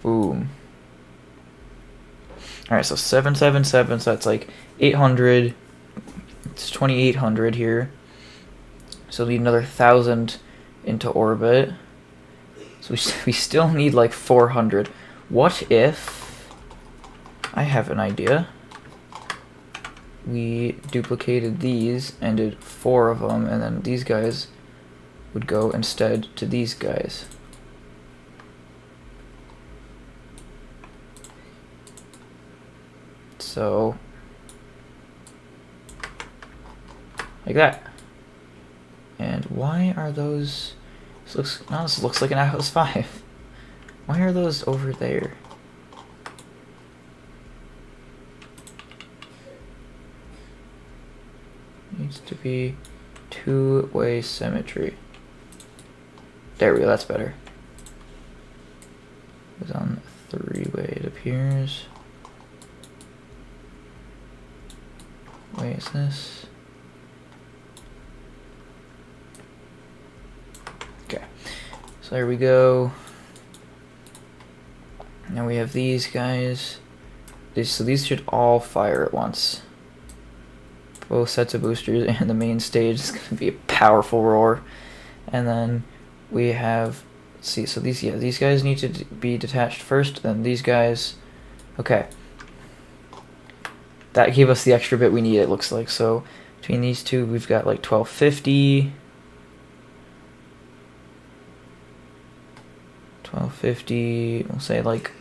Boom. Alright, so 777, so that's like 800. It's 2800 here. So we need another 1,000 into orbit. So we still need like 400. What if... I have an idea. We duplicated these and did 4 of them, and then these guys would go instead to these guys. So, like that. And why are those... This looks like an Atlas 5. Why are those over there? Needs to be two-way symmetry. There we go, that's better. It's on three-way, it appears. Wait, is this? Okay, so there we go. Now we have these guys. So these should all fire at once. Both sets of boosters, and the main stage is going to be a powerful roar. And then we have, let's see, so these guys need to be detached first, then these guys, okay. That gave us the extra bit we need, it looks like. So between these two, we've got like 1250. 1250, we'll say like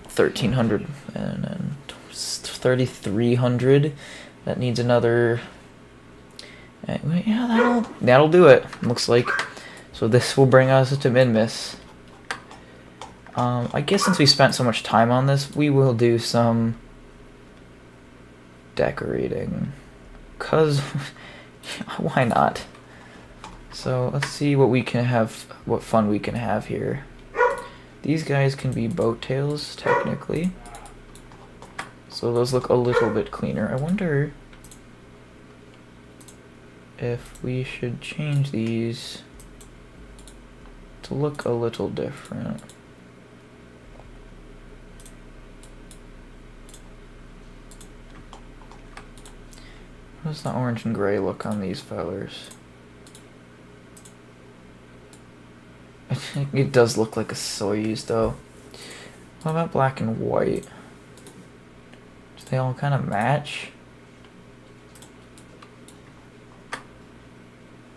1300, and then 3300. That needs another. Yeah, that'll do it. Looks like. So this will bring us to min-miss. I guess since we spent so much time on this, we will do some decorating. 'Cause why not? So let's see what we can have, what fun we can have here. These guys can be boat tails, technically. So those look a little bit cleaner. I wonder if we should change these to look a little different. How does the orange and gray look on these fellers? I think it does look like a Soyuz though. What about black and white? Do they all kind of match?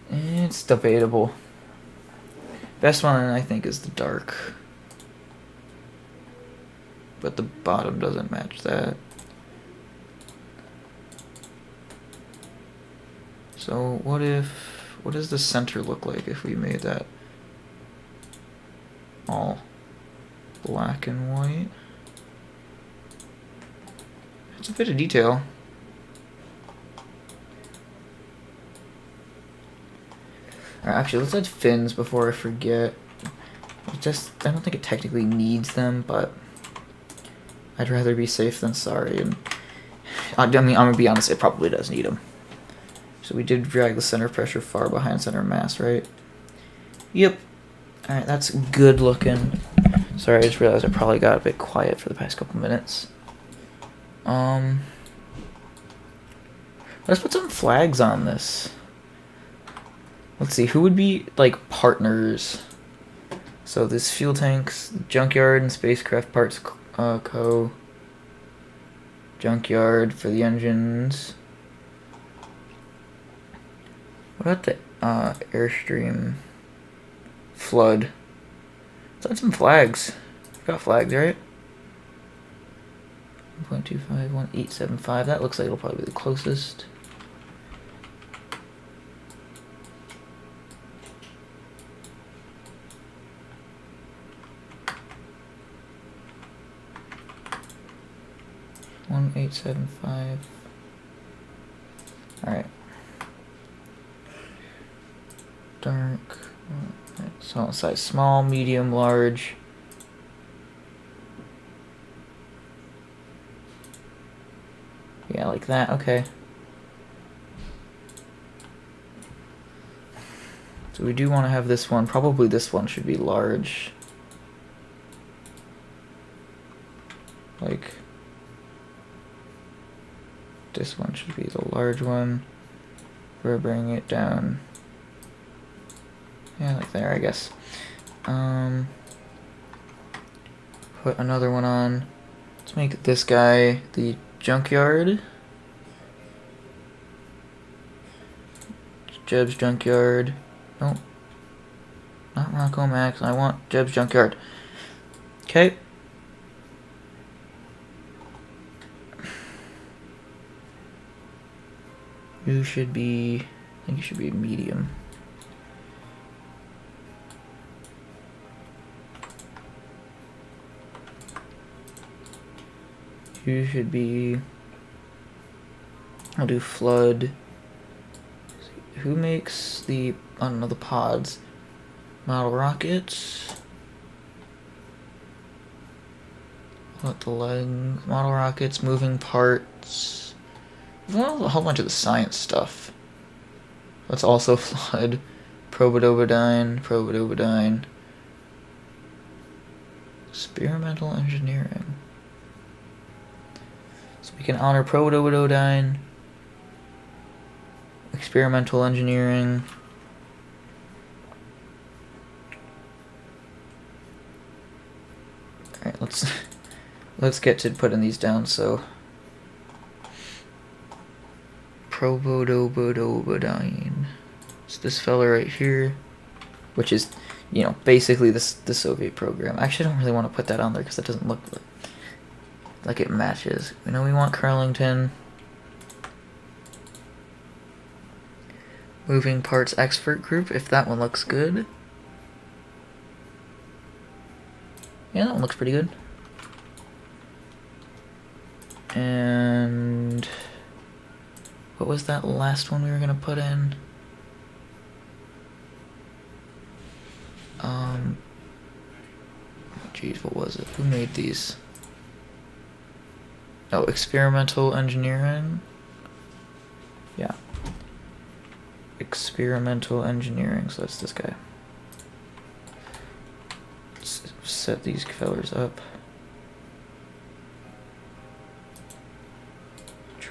It's debatable. Best one I think is the dark. But the bottom doesn't match that. So what does the center look like if we made that all black and white? It's a bit of detail. Alright, actually, let's add fins before I forget. I don't think it technically needs them, but I'd rather be safe than sorry. And I mean, I'm gonna be honest, it probably does need them. So we did drag the center pressure far behind center mass, right? Yep. Alright, that's good looking. Sorry, I just realized I probably got a bit quiet for the past couple minutes. Let's put some flags on this. Let's see, who would be, like, partners? So this fuel tanks, junkyard and spacecraft parts co. Junkyard for the engines. What about the Airstream flood? Let's add some flags. We've got flags, right? 1.25, 1875. That looks like it'll probably be the closest. One 875. All right. Dark. So size small, medium, large. Yeah, like that. Okay. So we do want to have this one. Probably this one should be large. Like this one should be the large one. We're bringing it down. Yeah, like there, I guess. Put another one on. Let's make this guy the junkyard. Jeb's junkyard. Nope. Not Rocco Max. I want Jeb's junkyard. Okay. You should be... I think you should be medium. You should be... I'll do flood. Who makes the... I don't know, the pods? Model rockets. What the legs? Model rockets, moving parts. Well, a whole bunch of the science stuff. Let's also flood. Probodobodyne. Experimental engineering. So we can honor Probodobodyne. Experimental engineering. Alright, let's get to putting these down. So Probodobodyne. It's this fella right here, which is, you know, basically the Soviet program. Actually, I don't really want to put that on there because it doesn't look like it matches. We know we want Curlington. Moving parts expert group, if that one looks good. Yeah, that one looks pretty good. And what was that last one we were gonna put in? Geez, what was it? Who made these? Oh, experimental engineering. Yeah. Experimental engineering, so that's this guy. Let's set these fellers up.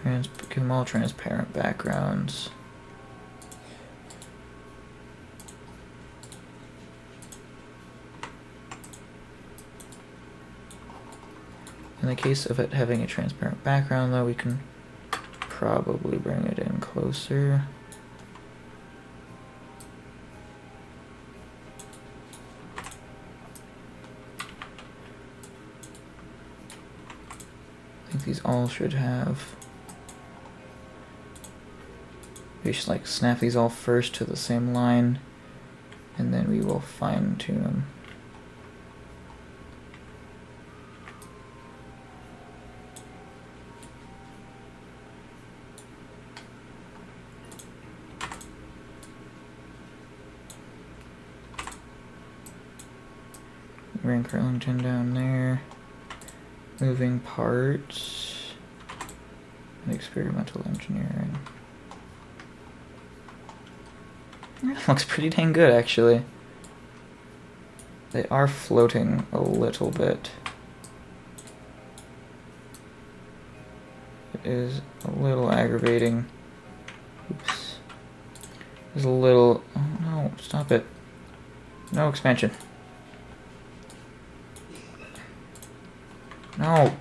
Give them all transparent backgrounds. In the case of it having a transparent background, though, we can probably bring it in closer. I think these all should have... We should like snap these all first to the same line, and then we will fine tune them. Bring Curlington down there. Moving parts. And experimental engineering. Looks pretty dang good, actually. They are floating a little bit. It is a little aggravating. Oops. There's a little... Oh no, stop it. No expansion. No.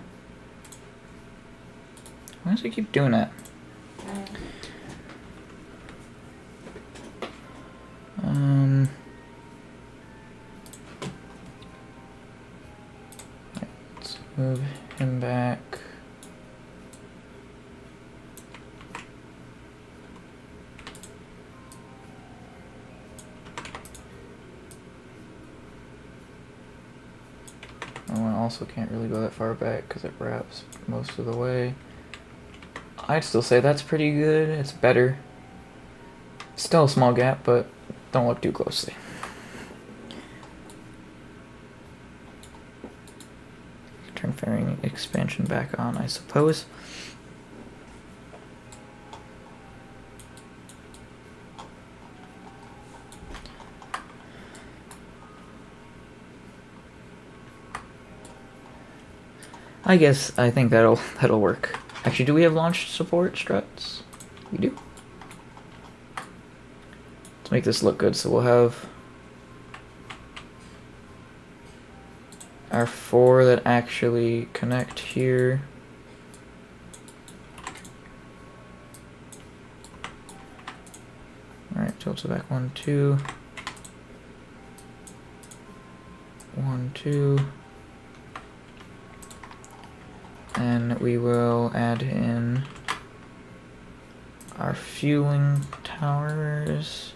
Why does it keep doing that? Let's move him back. I also can't really go that far back because it wraps most of the way. I'd still say that's pretty good. It's better. Still a small gap, but don't look too closely. Turn fairing expansion back on, I suppose. I think that'll work. Actually, do we have launch support struts? We do. Let's make this look good. So we'll have our 4 that actually connect here. Alright, tilt it back 1, 2. 1, 2. And we will add in our fueling towers.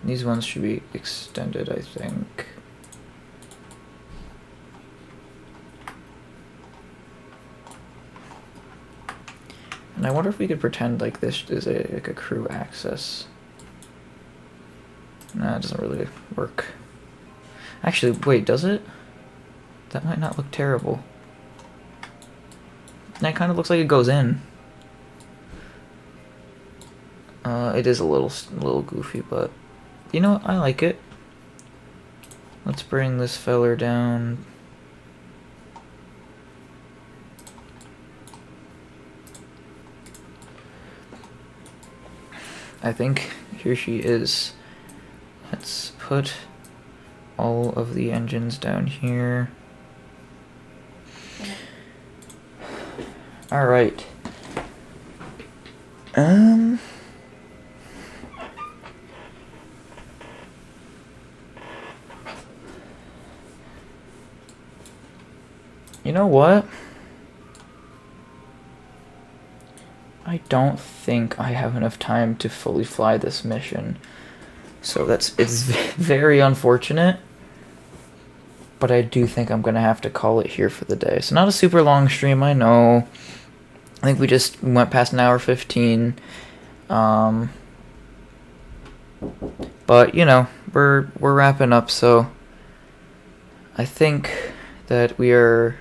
These ones should be extended, I think. And I wonder if we could pretend like this is like a crew access. Nah, it doesn't really work. Actually, wait, does it? That might not look terrible. That kind of looks like it goes in. It is a little goofy, but you know what? I like it. Let's bring this feller down. I think here she is. Let's put all of the engines down here. All right. You know what? I don't think I have enough time to fully fly this mission. So it's very unfortunate. But I do think I'm going to have to call it here for the day. So not a super long stream, I know. I think we just went past an hour 15. But, you know, we're wrapping up, so I think that we're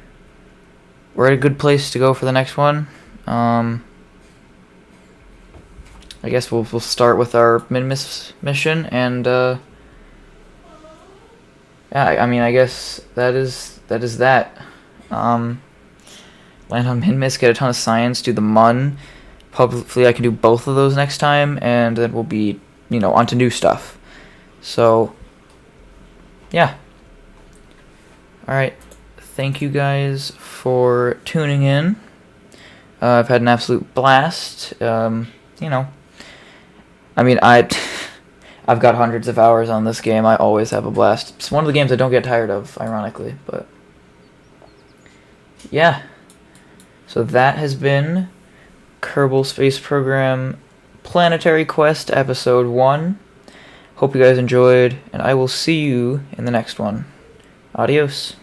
at a good place to go for the next one. I guess we'll start with our Minmus mission, and yeah, I mean, I guess that is that. Land on Minmus, get a ton of science, do the Mun. Hopefully I can do both of those next time, and then we'll be, you know, onto new stuff. So, yeah. Alright, thank you guys for tuning in. I've had an absolute blast. You know, I mean, I've got hundreds of hours on this game. I always have a blast. It's one of the games I don't get tired of, ironically, but yeah. So that has been Kerbal Space Program Planetary Quest Episode 1. Hope you guys enjoyed, and I will see you in the next one. Adios.